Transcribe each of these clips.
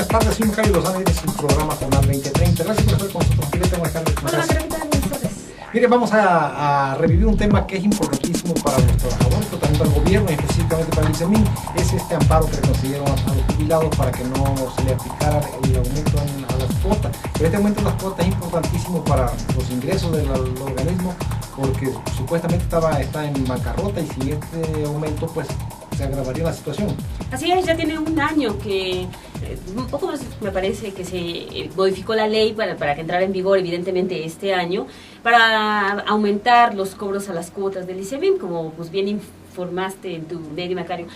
buenas tardes, soy Macario Lozano y este es el programa Jornal 2030. Gracias por estar con nosotros. Buenas tardes. Hola, ¿qué tal? Buenas tardes. Mire, vamos a revivir un tema que es importantísimo para los trabajadores, pero también para el gobierno y específicamente para el ICEMIN. Es este amparo que le consiguieron a los jubilados para que no se le aplicara el aumento a las cuotas. Pero este aumento de las cuotas es importantísimo para los ingresos del organismo porque supuestamente está en bancarrota y si este aumento pues se agravaría la situación. Así es, ya tiene un año que, un poco más me parece que se modificó la ley para que entrara en vigor evidentemente este año, para aumentar los cobros a las cuotas del ICEMIN, como pues bien informaste en tu medio, Macario.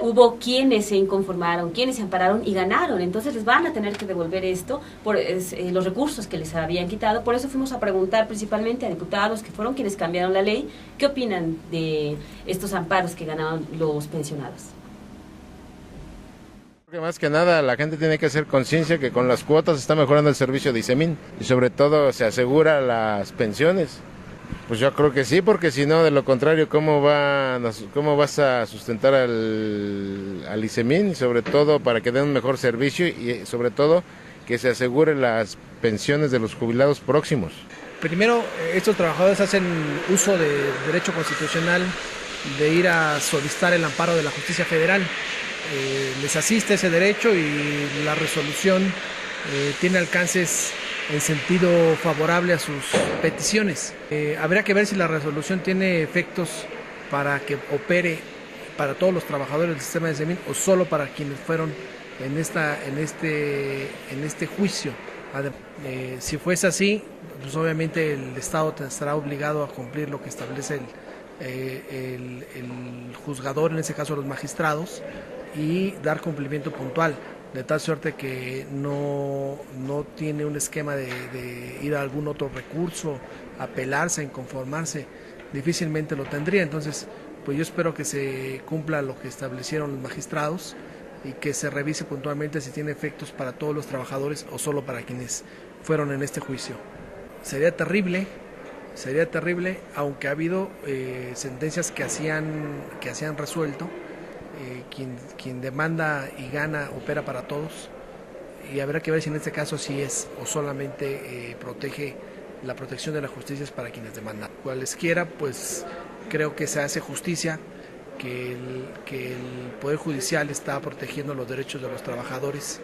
Hubo quienes se inconformaron, quienes se ampararon y ganaron, entonces les van a tener que devolver esto por los recursos que les habían quitado. Por eso fuimos a preguntar principalmente a diputados que fueron quienes cambiaron la ley, ¿qué opinan de estos amparos que ganaron los pensionados? Porque más que nada la gente tiene que hacer conciencia que con las cuotas se está mejorando el servicio de ICEMIN y sobre todo se asegura las pensiones. Pues yo creo que sí, porque si no, de lo contrario, ¿cómo vas a sustentar al ICEMIN? Sobre todo para que den un mejor servicio y sobre todo que se asegure las pensiones de los jubilados próximos. Primero, estos trabajadores hacen uso de derecho constitucional de ir a solicitar el amparo de la justicia federal. Les asiste ese derecho y la resolución tiene alcances en sentido favorable a sus peticiones. Habrá que ver si la resolución tiene efectos para que opere para todos los trabajadores del sistema de ICEMIN o solo para quienes fueron en este juicio. Si fuese así, pues obviamente el Estado estará obligado a cumplir lo que establece el juzgador, en ese caso los magistrados, y dar cumplimiento puntual, de tal suerte que no tiene un esquema de ir a algún otro recurso, apelarse, inconformarse, difícilmente lo tendría. Entonces, pues yo espero que se cumpla lo que establecieron los magistrados y que se revise puntualmente si tiene efectos para todos los trabajadores o solo para quienes fueron en este juicio. Sería terrible, aunque ha habido sentencias que así han resuelto. Quien demanda y gana opera para todos y habrá que ver si en este caso sí es o solamente protege la protección de la justicia es para quienes demandan. Cualesquiera, pues creo que se hace justicia, que el Poder Judicial está protegiendo los derechos de los trabajadores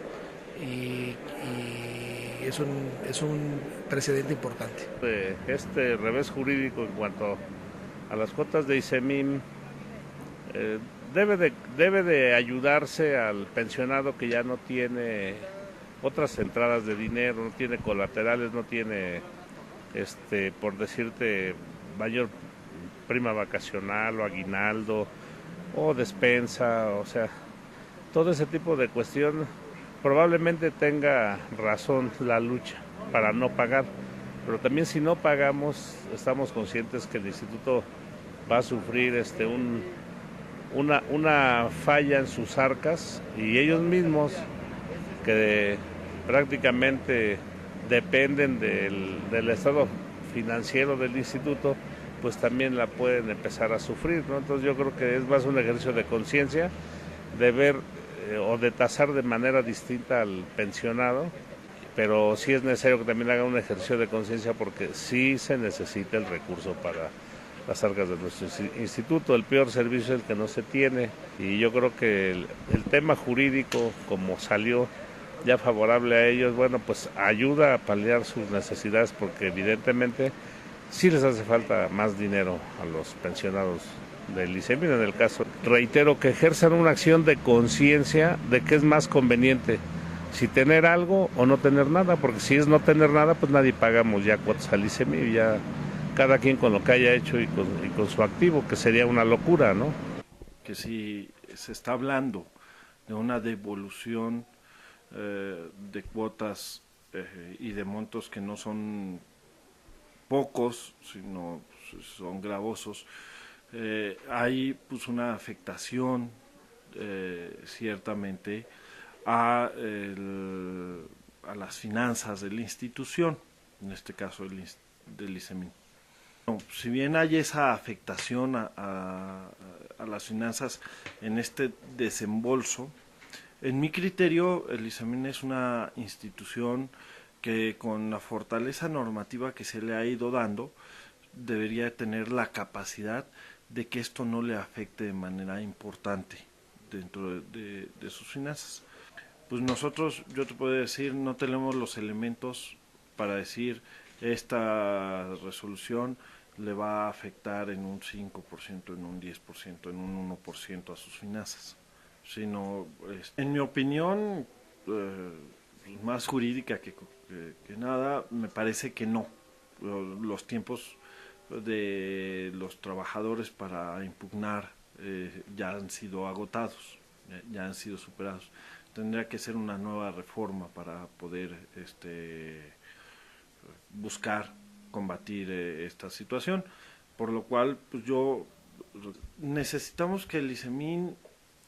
y es un precedente importante. Este revés jurídico en cuanto a las cuotas de ICEMIN debe de ayudarse al pensionado que ya no tiene otras entradas de dinero, no tiene colaterales, no tiene, por decirte, mayor prima vacacional o aguinaldo o despensa, o sea, todo ese tipo de cuestión. Probablemente tenga razón la lucha para no pagar, pero también si no pagamos, estamos conscientes que el instituto va a sufrir una falla en sus arcas y ellos mismos que prácticamente dependen del estado financiero del instituto, pues también la pueden empezar a sufrir, ¿no? Entonces yo creo que es más un ejercicio de conciencia, de ver o de tasar de manera distinta al pensionado, pero sí es necesario que también haga un ejercicio de conciencia porque sí se necesita el recurso para las arcas de nuestro instituto. El peor servicio es el que no se tiene y yo creo que el tema jurídico, como salió ya favorable a ellos, bueno, pues ayuda a paliar sus necesidades porque evidentemente sí les hace falta más dinero a los pensionados del ICEMIN. En el caso, reitero, que ejerzan una acción de conciencia de qué es más conveniente, si tener algo o no tener nada, porque si es no tener nada, pues nadie pagamos ya cuotas al ICEMIN, ya cada quien con lo que haya hecho y con su activo, que sería una locura, ¿no? Que si se está hablando de una devolución de cuotas y de montos que no son pocos, sino son gravosos, hay pues una afectación ciertamente a las finanzas de la institución, en este caso del ICEMIN. No, si bien hay esa afectación a las finanzas en este desembolso, En mi criterio, el ISEMIN es una institución que con la fortaleza normativa que se le ha ido dando, debería tener la capacidad de que esto no le afecte de manera importante dentro de sus finanzas. Pues nosotros, yo te puedo decir, no tenemos los elementos para decir esta resolución le va a afectar en un 5%, en un 10%, en un 1% a sus finanzas, sino, en mi opinión, más jurídica que nada, me parece que no. Los tiempos de los trabajadores para impugnar ya han sido agotados, ya han sido superados. Tendría que ser una nueva reforma para poder buscar combatir esta situación, por lo cual pues necesitamos que el ISEMIN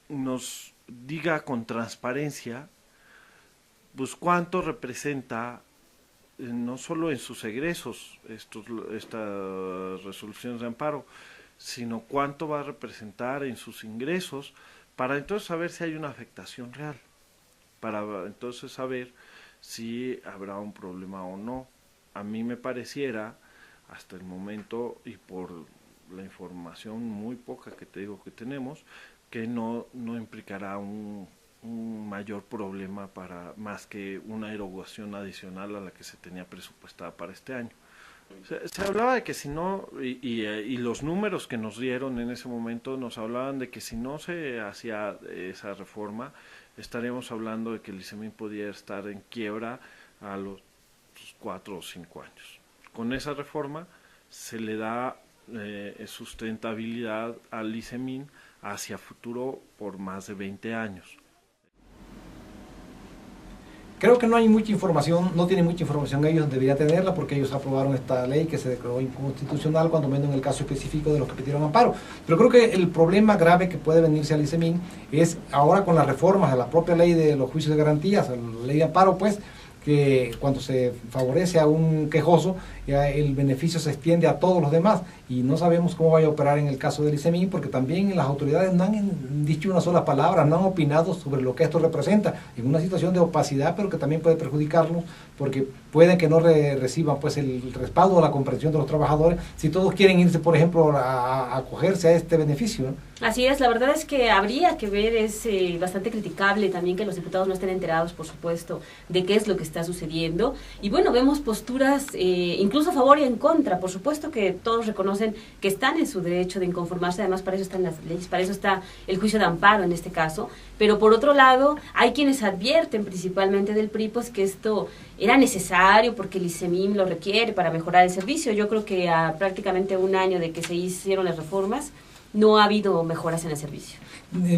nos diga con transparencia pues cuánto representa, no solo en sus egresos estas resoluciones de amparo, sino cuánto va a representar en sus ingresos, para entonces saber si hay una afectación real, para entonces saber si habrá un problema o no. A mí me pareciera, hasta el momento, y por la información muy poca que te digo que tenemos, que no implicará un mayor problema para más que una erogación adicional a la que se tenía presupuestada para este año. Se hablaba de que si no, y los números que nos dieron en ese momento nos hablaban de que si no se hacía esa reforma, estaríamos hablando de que el ISEMIN podía estar en quiebra a los 4 o 5 años. Con esa reforma se le da sustentabilidad al ISEMIN hacia futuro por más de 20 años. Creo que no hay mucha información, no tiene mucha información ellos, debería tenerla porque ellos aprobaron esta ley que se declaró inconstitucional, cuando menos en el caso específico de los que pidieron amparo. Pero creo que el problema grave que puede venirse al ISEMIN es ahora con las reformas de la propia ley de los juicios de garantías, la ley de amparo, pues, que cuando se favorece a un quejoso, el beneficio se extiende a todos los demás, y no sabemos cómo vaya a operar en el caso del ISEMIN, porque también las autoridades no han dicho una sola palabra, no han opinado sobre lo que esto representa, en una situación de opacidad, pero que también puede perjudicarlos, porque pueden que no reciban pues el respaldo o la comprensión de los trabajadores, si todos quieren irse, por ejemplo, a acogerse a este beneficio, ¿no? Así es, la verdad es que habría que ver, es bastante criticable también que los diputados no estén enterados, por supuesto, de qué es lo que está sucediendo. Y bueno, vemos posturas incluso a favor y en contra. Por supuesto que todos reconocen que están en su derecho de inconformarse, además para eso están las leyes, para eso está el juicio de amparo en este caso. Pero por otro lado, hay quienes advierten, principalmente del PRI, pues que esto era necesario porque el ISEMIN lo requiere para mejorar el servicio. Yo creo que a prácticamente un año de que se hicieron las reformas, no ha habido mejoras en el servicio.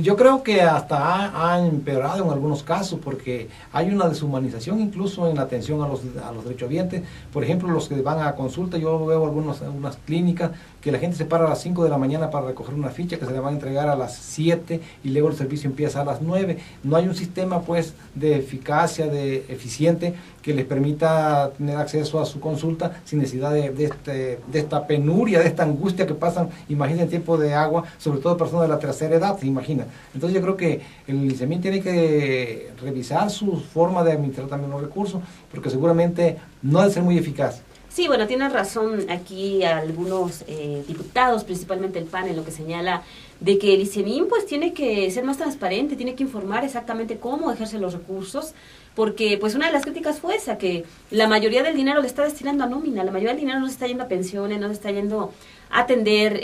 Yo creo que hasta ha empeorado en algunos casos, porque hay una deshumanización incluso en la atención a los derechohabientes. Por ejemplo, los que van a consulta, yo veo algunas clínicas que la gente se para a las 5 de la mañana para recoger una ficha que se le va a entregar a las 7 y luego el servicio empieza a las 9. No hay un sistema pues de eficacia, de eficiente, que les permita tener acceso a su consulta sin necesidad de esta penuria, de esta angustia que pasan, imagínense, en tiempo de agua, sobre todo personas de la tercera edad, se imagina. Entonces yo creo que el ISEMIN tiene que revisar su forma de administrar también los recursos, porque seguramente no ha de ser muy eficaz. Sí, bueno, tiene razón aquí algunos diputados, principalmente el PAN, en lo que señala de que el ISEMIN pues tiene que ser más transparente, tiene que informar exactamente cómo ejerce los recursos, porque pues una de las críticas fue esa, que la mayoría del dinero le está destinando a nómina, la mayoría del dinero no se está yendo a pensiones, no se está yendo a atender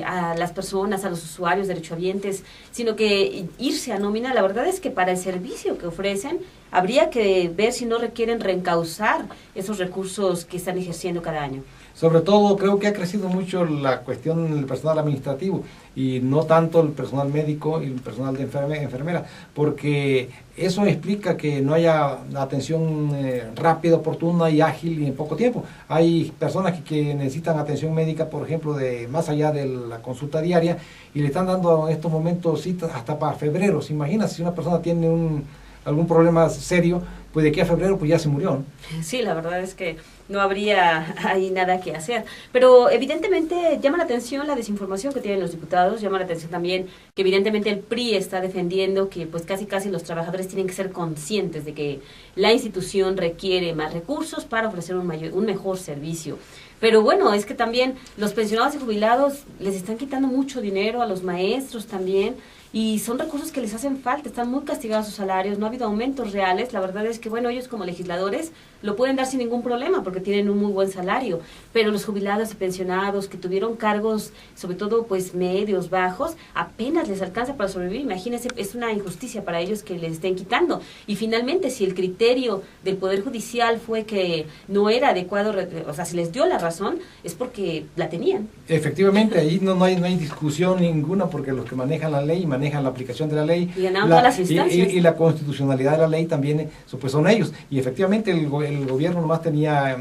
a las personas, a los usuarios, derechohabientes, sino que irse a nómina. La verdad es que para el servicio que ofrecen habría que ver si no requieren reencauzar esos recursos que están ejerciendo cada año. Sobre todo creo que ha crecido mucho la cuestión del personal administrativo y no tanto el personal médico y el personal de enfermera, porque eso explica que no haya atención rápida, oportuna y ágil y en poco tiempo. Hay personas que necesitan atención médica, por ejemplo, de más allá de la consulta diaria, y le están dando en estos momentos citas hasta para febrero. ¿Se imagina si una persona tiene algún problema serio? pues de aquí a febrero pues ya se murió, ¿no? Sí, la verdad es que no habría ahí nada que hacer. Pero evidentemente llama la atención la desinformación que tienen los diputados, llama la atención también que evidentemente el PRI está defendiendo que pues casi los trabajadores tienen que ser conscientes de que la institución requiere más recursos para ofrecer un mejor servicio. Pero bueno, es que también los pensionados y jubilados les están quitando mucho dinero, a los maestros también, y son recursos que les hacen falta, están muy castigados sus salarios, no ha habido aumentos reales. La verdad es que, bueno, ellos como legisladores lo pueden dar sin ningún problema porque tienen un muy buen salario, pero los jubilados y pensionados que tuvieron cargos, sobre todo pues medios, bajos, apenas les alcanza para sobrevivir. Imagínense, es una injusticia para ellos que les estén quitando. Y finalmente, si el criterio del Poder Judicial fue que no era adecuado, o sea, si les dio la razón, es porque la tenían. Efectivamente, ahí no hay discusión ninguna, porque los que manejan la ley, manejan la aplicación de la ley, y ganaron todas las instancias. Y la constitucionalidad de la ley también pues son ellos. Y efectivamente el gobierno nomás tenía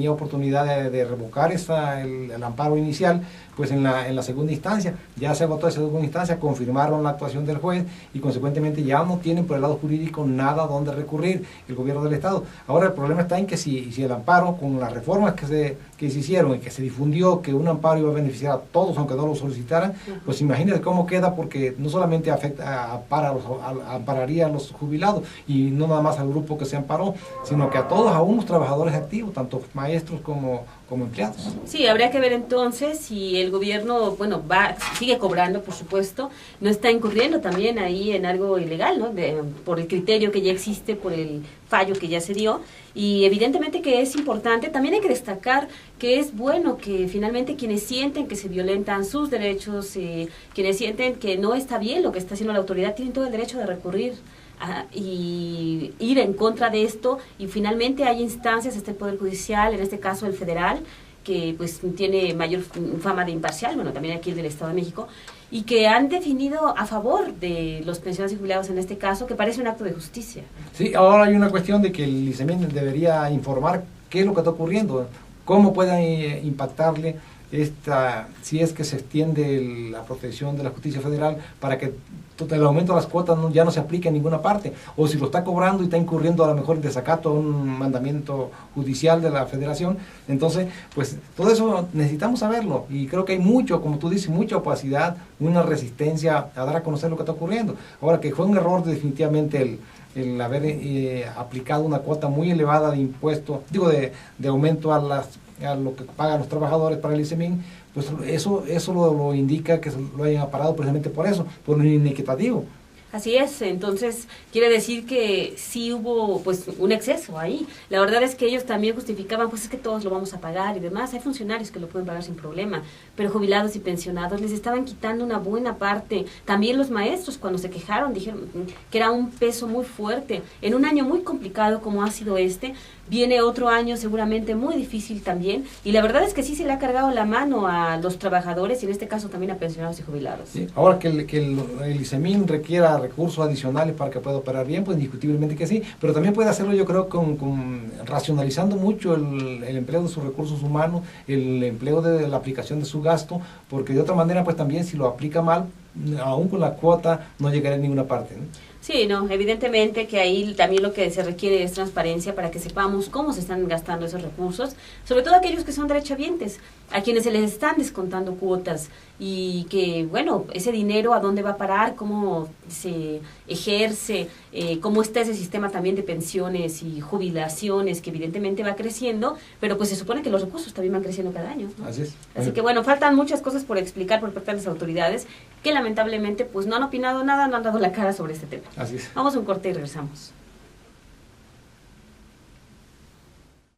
oportunidad de revocar el amparo inicial, pues en la segunda instancia. Ya se votó esa segunda instancia, confirmaron la actuación del juez y consecuentemente ya no tienen por el lado jurídico nada donde recurrir el gobierno del Estado. Ahora el problema está en que si el amparo, con las reformas que se hicieron y que se difundió que un amparo iba a beneficiar a todos aunque no lo solicitaran, pues imagínate cómo queda, porque no solamente ampararía a los jubilados y no nada más al grupo que se amparó, sino que a todos, a unos trabajadores activos, tanto maestros como empleados. Sí, habría que ver entonces si el gobierno, bueno, sigue cobrando, por supuesto, no está incurriendo también ahí en algo ilegal, ¿no? Por el criterio que ya existe, por el fallo que ya se dio, y evidentemente que es importante. También hay que destacar que es bueno que finalmente quienes sienten que se violentan sus derechos, quienes sienten que no está bien lo que está haciendo la autoridad, tienen todo el derecho de recurrir y ir en contra de esto, y finalmente hay instancias, el Poder Judicial, en este caso el federal, que pues tiene mayor fama de imparcial, bueno, también aquí el del Estado de México, y que han definido a favor de los pensionados y jubilados en este caso, que parece un acto de justicia. Sí, ahora hay una cuestión de que el ICEMIN debería informar qué es lo que está ocurriendo, cómo puede impactarle si es que se extiende la protección de la justicia federal para que el aumento de las cuotas ya no se aplique en ninguna parte, o si lo está cobrando y está incurriendo a lo mejor en desacato a un mandamiento judicial de la federación. Entonces, pues todo eso necesitamos saberlo, y creo que hay mucho, como tú dices, mucha opacidad, una resistencia a dar a conocer lo que está ocurriendo. Ahora, que fue un error definitivamente el haber aplicado una cuota muy elevada de impuesto, de aumento a lo que pagan los trabajadores para el ICEMIN, pues eso lo indica que lo hayan parado precisamente por eso, por un inequitativo. Así es, entonces quiere decir que sí hubo pues un exceso ahí. La verdad es que ellos también justificaban, pues es que todos lo vamos a pagar y demás. Hay funcionarios que lo pueden pagar sin problema, pero jubilados y pensionados les estaban quitando una buena parte. También los maestros, cuando se quejaron, dijeron que era un peso muy fuerte. En un año muy complicado como ha sido viene otro año seguramente muy difícil también, y la verdad es que sí se le ha cargado la mano a los trabajadores y en este caso también a pensionados y jubilados. Sí, ahora que el ICEMIN requiera recursos adicionales para que pueda operar bien, pues indiscutiblemente que sí, pero también puede hacerlo, yo creo, con racionalizando mucho el empleo de sus recursos humanos, el empleo de la aplicación de su gasto, porque de otra manera pues también si lo aplica mal, aún con la cuota no llegará a ninguna parte, ¿no? Sí, no, evidentemente que ahí también lo que se requiere es transparencia para que sepamos cómo se están gastando esos recursos, sobre todo aquellos que son derechohabientes, a quienes se les están descontando cuotas, y que, bueno, ese dinero a dónde va a parar, cómo se ejerce, cómo está ese sistema también de pensiones y jubilaciones, que evidentemente va creciendo, pero pues se supone que los recursos también van creciendo cada año, ¿no? Así es. Así que bueno, faltan muchas cosas por explicar por parte de las autoridades, que lamentablemente pues no han opinado nada, no han dado la cara sobre este tema. Así es. Vamos a un corte y regresamos.